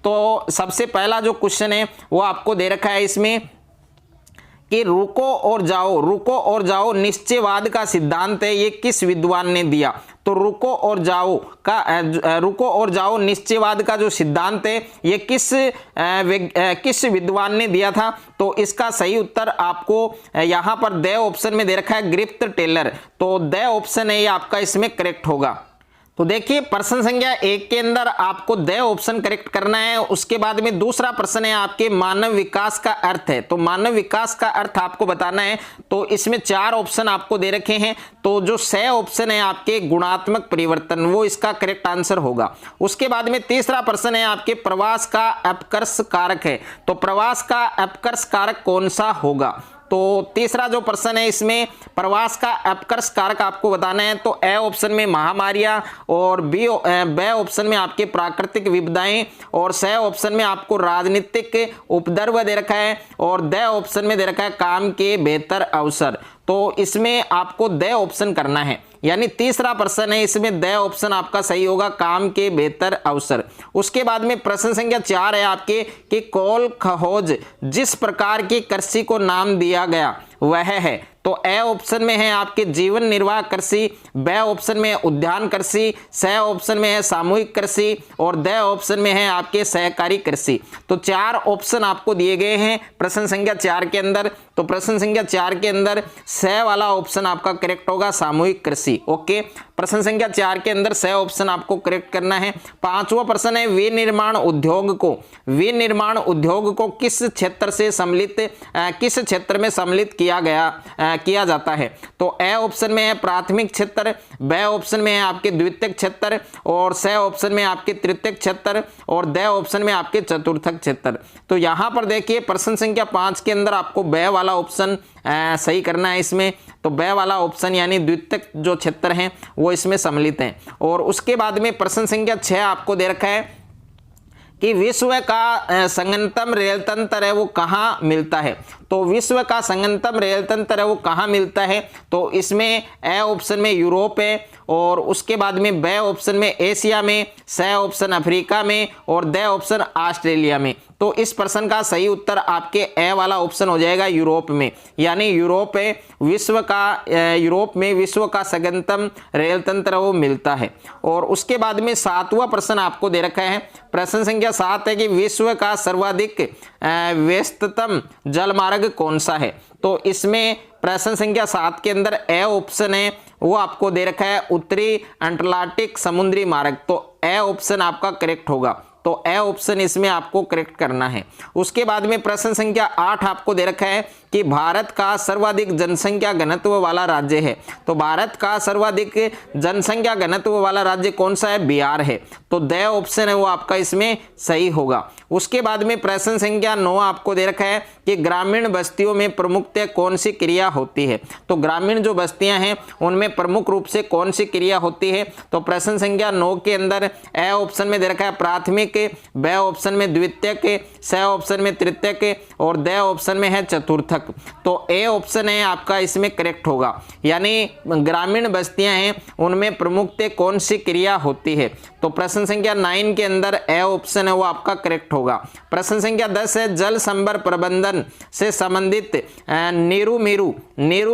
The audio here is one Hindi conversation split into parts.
तो सबसे पहला जो क्वेश्चन है वो आपको दे रखा है इसमें कि रुको और जाओ निश्चयवाद का सिद्धांत है, ये किस विद्वान ने दिया। तो रुको और जाओ निश्चयवाद का जो सिद्धांत है ये किस विद्वान ने दिया था। तो इसका सही उत्तर आपको यहां पर द ऑप्शन में दे रखा है ग्रिफ्थ टेलर। तो द ऑप्शन है ये आपका इसमें करेक्ट होगा। तो देखिए प्रश्न संख्या 1 के अंदर आपको द ऑप्शन करेक्ट करना है। उसके बाद में दूसरा प्रश्न है आपके मानव विकास का अर्थ है। तो मानव विकास का अर्थ आपको बताना है। तो इसमें 4 ऑप्शन आपको दे रखे हैं। तो जो स ऑप्शन है आपके गुणात्मक परिवर्तन, वो इसका करेक्ट आंसर होगा। उसके बाद में तीसरा प्रश्न है आपके प्रवास का अपकर्ष कारक है। तो प्रवास का अपकर्ष कारक कौन सा होगा। तो तीसरा जो प्रश्न है इसमें प्रवास का अपकर्ष कारक आपको बताना है। तो ए ऑप्शन में महामारियां और बी ऑप्शन में आपके प्राकृतिक विपदाएं और स ऑप्शन में आपको राजनीतिक उपद्रव दे रखा है और द ऑप्शन में दे रखा है काम के बेहतर अवसर। तो इसमें आपको द ऑप्शन करना है, यानी तीसरा प्रश्न है इसमें द ऑप्शन आपका सही होगा, काम के बेहतर अवसर। उसके बाद में प्रश्न संख्या 4 है आपके कि कौल खहोज जिस प्रकार की कृषि को नाम दिया गया वह है। तो ए ऑप्शन में है आपके जीवन निर्वाह कृषि, ब ऑप्शन में है उद्यान कृषि, स ऑप्शन में है सामूहिक कृषि और द ऑप्शन में है आपके सहकारी कृषि। तो 4 ऑप्शन आपको दिए गए हैं प्रश्न संख्या 4 के अंदर। तो प्रश्न संख्या 4 के अंदर स वाला ऑप्शन आपका करेक्ट होगा, सामूहिक कृषि। ओके, प्रश्न संख्या 4 के अंदर स ऑप्शन आपको करेक्ट करना है। 5वां प्रश्न है विनिर्माण उद्योग को किस क्षेत्र से सम्मिलित किस क्षेत्र में सम्मिलित किया जाता है। तो ए ऑप्शन में है प्राथमिक क्षेत्र, ब ऑप्शन में है आपके द्वितीयक क्षेत्र और स ऑप्शन में आपके तृतीयक क्षेत्र और द ऑप्शन में आपके चतुर्थक क्षेत्र। तो यहां पर देखिए प्रश्न संख्या 5 के अंदर आपको ब वाला ऑप्शन सही करना है इसमें। तो ब वाला ऑप्शन यानी द्वितीयक जो क्षेत्र हैं वो इसमें सम्मिलित हैं। और उसके बाद में प्रश्न संख्या 6 आपको दे रखा है कि विश्व का संगतम रेल तंत्र है वो कहाँ मिलता है। तो विश्व का संगतम रेल तंत्र है वो कहाँ मिलता है। तो इसमें ए ऑप्शन में यूरोप है और उसके बाद में ब ऑप्शन में एशिया में, स ऑप्शन अफ्रीका में और द ऑप्शन ऑस्ट्रेलिया में। तो इस प्रश्न का सही उत्तर आपके ए वाला ऑप्शन हो जाएगा यूरोप में, यानी यूरोप में विश्व का संगतम रेल तंत्र वो मिलता है। और उसके बाद में 7वां प्रश्न आपको दे रखा है। प्रश्न संख्या 7 है कि विश्व का सर्वाधिक व्यस्ततम जलमार्ग कौन सा है। तो इसमें प्रश्न संख्या 7 के अंदर ए ऑप्शन है वो आपको दे रखा है उत्तरी अटलांटिक समुद्री मार्ग। तो ए ऑप्शन आपका करेक्ट होगा। तो ए ऑप्शन इसमें आपको करेक्ट करना है। उसके बाद में प्रश्न संख्या 8 आपको दे रखा है कि भारत का सर्वाधिक जनसंख्या घनत्व वाला राज्य है। तो भारत का सर्वाधिक जनसंख्या घनत्व वाला राज्य कौन सा है, बिहार है। तो द ऑप्शन है वो आपका इसमें सही होगा। उसके बाद में प्रश्न संख्या 9 आपको दे रखा है कि ग्रामीण बस्तियों में प्रमुखतः कौन सी क्रिया होती है। तो ग्रामीण जो बस्तियां हैं उनमें प्रमुख रूप से कौन सी क्रिया होती है। तो प्रश्न संख्या 9 के अंदर ए ऑप्शन में दे रखा है प्राथमिक, ब ऑप्शन में द्वितीयक, स ऑप्शन में तृतीयक और द ऑप्शन में है चतुर्थक। तो ए ऑप्शन है आपका इसमें करेक्ट होगा, यानी ग्रामीण बस्तियां हैं उनमें प्रमुखतः कौन सी क्रिया होती है। तो प्रश्न संख्या 9 के अंदर ए ऑप्शन है वो आपका करेक्ट होगा। प्रश्न संख्या 10 है जल संभर प्रबंधन से संबंधित नीरू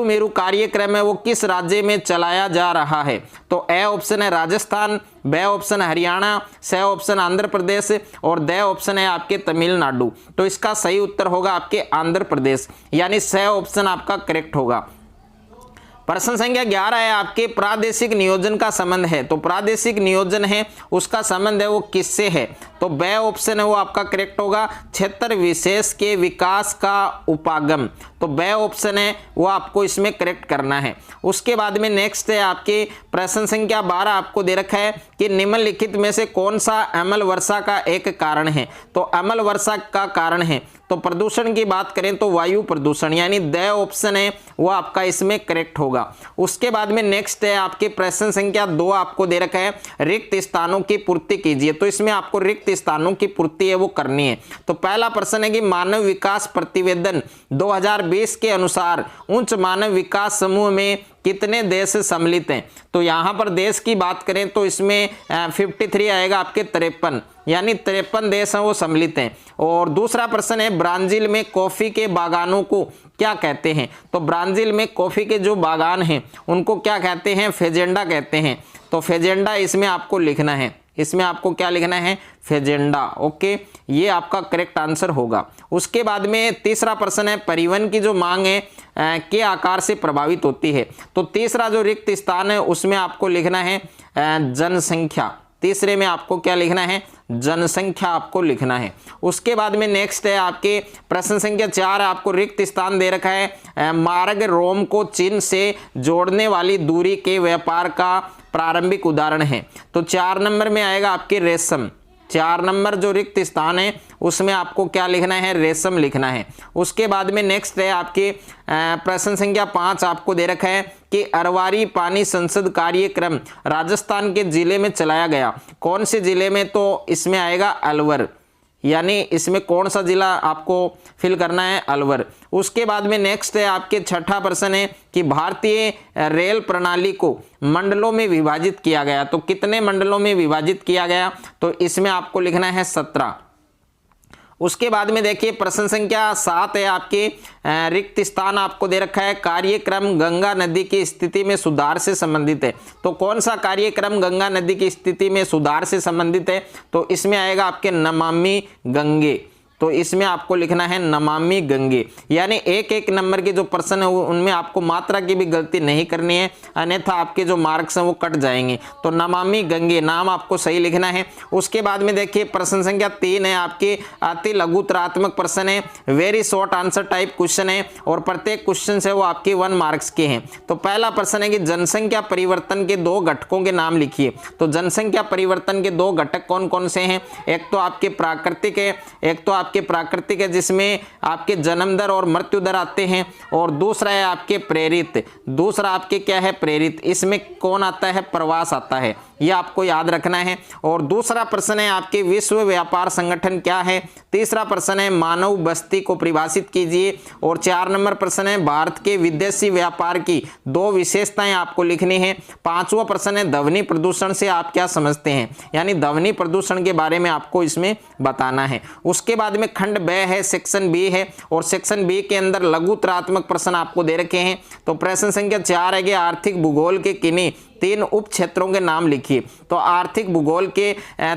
मेरू कार्यक्रम है वो किस राज्य में चलाया जा रहा है। तो ए ऑप्शन है राजस्थान, ब ऑप्शन हरियाणा, स ऑप्शन आंध्र प्रदेश और द ऑप्शन है आपके तमिलनाडु। तो इसका सही उत्तर होगा आपके आंध्र प्रदेश, यानी स ऑप्शन आपका करेक्ट होगा। प्रश्न संख्या 11 है आपके प्रादेशिक नियोजन का संबंध है। तो प्रादेशिक नियोजन है उसका संबंध है वो किससे है। तो ब ऑप्शन है वो आपका करेक्ट होगा, क्षेत्र विशेष के विकास का उपागम। तो ब ऑप्शन है वो आपको इसमें करेक्ट करना है। उसके बाद में नेक्स्ट है आपके प्रश्न संख्या 12 आपको दे रखा है कि निम्नलिखित में से कौन सा अम्ल वर्षा का एक कारण है। तो अम्ल वर्षा का कारण है तो प्रदूषण की बात करें तो वायु प्रदूषण, यानी द ऑप्शन है वो आपका इसमें करेक्ट होगा। उसके बाद में नेक्स्ट है आपके प्रश्न संख्या 2 आपको दे रखा है रिक्त स्थानों की पूर्ति कीजिए। तो इसमें आपको रिक्त स्थानों की पूर्ति है वो करनी है। तो पहला प्रश्न है कि मानव विकास प्रतिवेदन 2020 के अनुसार उच्च मानव विकास समूह में कितने देश सम्मिलित हैं। तो यहाँ पर देश की बात करें तो इसमें 53 आएगा आपके 53। यानी 53 देश हैं वो सम्मिलित हैं। और दूसरा प्रश्न है ब्राजील में कॉफी के बागानों को क्या कहते हैं? तो ब्राजील में कॉफी के जो बागान हैं उनको क्या कहते हैं? फेजेंडा कहते हैं। तो फेजेंडा इसमें आपको लिखना है, इसमें आपको क्या लिखना है? फेजेंडा। ओके, ये आपका करेक्ट आंसर होगा। उसके बाद में तीसरा प्रश्न है परिवहन की जो मांग है के आकार से प्रभावित होती है। तो तीसरा जो रिक्त स्थान है उसमें आपको लिखना है जनसंख्या। तीसरे में आपको क्या लिखना है? जनसंख्या आपको लिखना है। उसके बाद में नेक्स्ट है आपके प्रश्न संख्या 4, आपको रिक्त स्थान दे रखा है मार्ग रोम को चीन से जोड़ने वाली दूरी के व्यापार का प्रारंभिक उदाहरण है। तो 4 नंबर में आएगा आपके रेशम। 4 नंबर जो रिक्त स्थान है उसमें आपको क्या लिखना है? रेशम लिखना है। उसके बाद में नेक्स्ट है आपके प्रश्न संख्या 5, आपको दे रखा है कि अरवारी पानी संसद कार्यक्रम राजस्थान के जिले में चलाया गया, कौन से जिले में? तो इसमें आएगा अलवर, यानी इसमें कौन सा जिला आपको फिल करना है? अलवर। उसके बाद में नेक्स्ट है आपके छठा प्रश्न है कि भारतीय रेल प्रणाली को मंडलों में विभाजित किया गया, तो कितने मंडलों में विभाजित किया गया? तो इसमें आपको लिखना है 17। उसके बाद में देखिए प्रश्न संख्या 7 है आपके रिक्त स्थान आपको दे रखा है कार्यक्रम गंगा नदी की स्थिति में सुधार से संबंधित है। तो कौन सा कार्यक्रम गंगा नदी की स्थिति में सुधार से संबंधित है? तो इसमें आएगा आपके नमामि गंगे। तो इसमें आपको लिखना है नमामि गंगे। यानी एक एक नंबर के जो प्रश्न है उनमें आपको मात्रा की भी गलती नहीं करनी है, अन्यथा आपके जो मार्क्स हैं वो कट जाएंगे। तो नमामि गंगे नाम आपको सही लिखना है। उसके बाद में देखिए प्रश्न संख्या 3 है आपके अति लघुतरात्मक प्रश्न है, very short answer type question है और प्रत्येक क्वेश्चन से वो आपके 1 मार्क्स के हैं। तो पहला प्रश्न है कि जनसंख्या परिवर्तन के 2 घटकों के नाम लिखिए। तो जनसंख्या परिवर्तन के 2 घटक कौन कौन से हैं? एक तो आपके प्राकृतिक है, एक तो आपके प्राकृतिक है जिसमें आपके जन्म दर और मृत्यु दर आते हैं, और दूसरा है आपके प्रेरित। दूसरा आपके क्या है? प्रेरित। इसमें कौन आता है? प्रवास आता है, ये आपको याद रखना है। और दूसरा प्रश्न है आपके विश्व व्यापार संगठन क्या है? तीसरा प्रश्न है मानव बस्ती को परिभाषित कीजिए। और 4 नंबर प्रश्न है भारत के विदेशी व्यापार की 2 विशेषताएं आपको लिखनी है। 5वां प्रश्न है ध्वनि प्रदूषण से आप क्या समझते हैं? यानी ध्वनि प्रदूषण के बारे में आपको इसमें बताना है। उसके बाद में खंड ब है, सेक्शन बी है, और सेक्शन बी के अंदर लघुतरात्मक प्रश्न आपको दे रखे हैं। तो प्रश्न संख्या 4 है कि आर्थिक भूगोल के किन्हीं 3 उप क्षेत्रों के नाम लिखिए। तो आर्थिक भूगोल के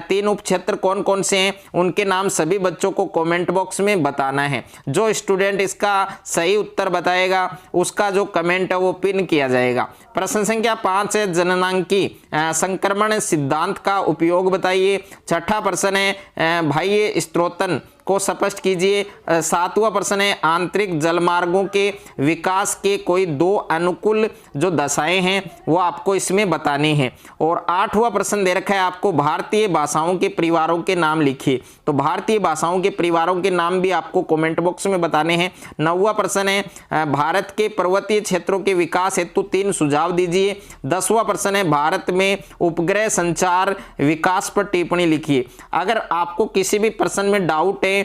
3 उप क्षेत्र कौन कौन से हैं उनके नाम सभी बच्चों को कमेंट बॉक्स में बताना है। जो स्टूडेंट इसका सही उत्तर बताएगा उसका जो कमेंट है वो पिन किया जाएगा। प्रश्न संख्या 5 है जननांकी संक्रमण सिद्धांत का उपयोग बताइए। छठा प्रश्न है बाह्य स्त्रोतन को स्पष्ट कीजिए। 7वां प्रश्न है आंतरिक जलमार्गों के विकास के कोई 2 अनुकूल जो दशाएं हैं वो आपको इसमें बतानी है। और 8वां प्रश्न दे रखा है आपको भारतीय भाषाओं के परिवारों के नाम लिखिए। तो भारतीय भाषाओं के परिवारों के नाम भी आपको कमेंट बॉक्स में बताने हैं। 9वां प्रश्न है भारत के पर्वतीय क्षेत्रों के विकास हेतु 3 सुझाव दीजिए। 10वां प्रश्न है भारत में उपग्रह संचार विकास पर टिप्पणी लिखिए। अगर आपको किसी भी प्रश्न में डाउट है,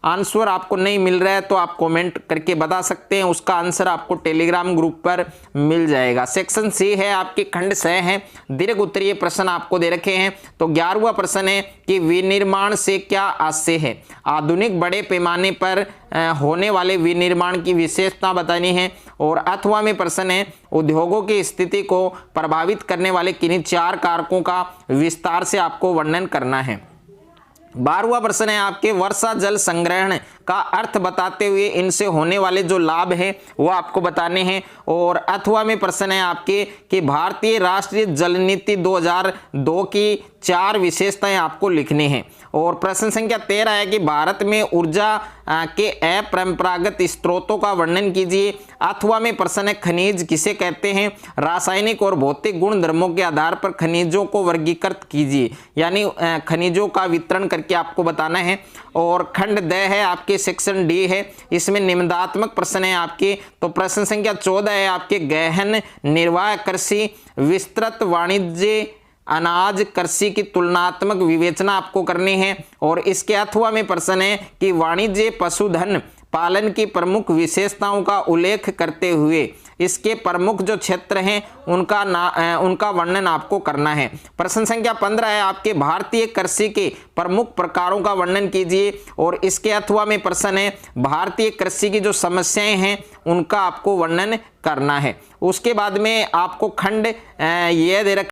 आंसर आपको नहीं मिल रहा है, तो आप कमेंट करके बता सकते हैं, उसका आंसर आपको टेलीग्राम ग्रुप पर मिल जाएगा। सेक्शन सी है आपके खंड 6 है, दीर्घ उत्तरीय प्रश्न आपको दे रखे हैं। तो 11वां प्रश्न है कि विनिर्माण से क्या आशय है? आधुनिक बड़े पैमाने पर होने वाले विनिर्माण की विशेषता बतानी है। और 8वां में प्रश्न है उद्योगों की स्थिति को प्रभावित करने वाले किन्हीं 4 कारकों का विस्तार से आपको वर्णन करना है। 12वां प्रश्न है आपके वर्षा जल संग्रहण का अर्थ बताते हुए इनसे होने वाले जो लाभ है वो आपको बताने हैं। और 8वां में प्रश्न है आपके कि भारतीय राष्ट्रीय जल नीति 2002 की 4 विशेषताएं आपको लिखनी है। और प्रश्न संख्या 13 है कि भारत में ऊर्जा के अपरंपरागत स्रोतों का वर्णन कीजिए। 8वां में प्रश्न है खनिज किसे कहते हैं? रासायनिक और भौतिक गुण धर्मों के आधार पर खनिजों को वर्गीकृत कीजिए, यानी खनिजों का वितरण करके आपको बताना है। और खंड द है आपके सेक्शन डी है, इसमें निबंधात्मक प्रश्न है आपके। तो प्रश्न संख्या 14 है आपके गहन निर्वाह कृषि विस्तृत वाणिज्य अनाज कृषि की तुलनात्मक विवेचना आपको करनी है। और इसके 8वां में प्रश्न है कि वाणिज्य पशुधन पालन की प्रमुख विशेषताओं का उल्लेख करते हुए इसके प्रमुख जो क्षेत्र हैं उनका वर्णन आपको करना है। प्रश्न संख्या 15 है आपके भारतीय कृषि के प्रमुख प्रकारों का वर्णन कीजिए, और इसके अथवा में प्रश्न है भारतीय कृषि की जो समस्याएं हैं उनका आपको वर्णन करना है। उसके बाद में आपको खंड यह दे रखा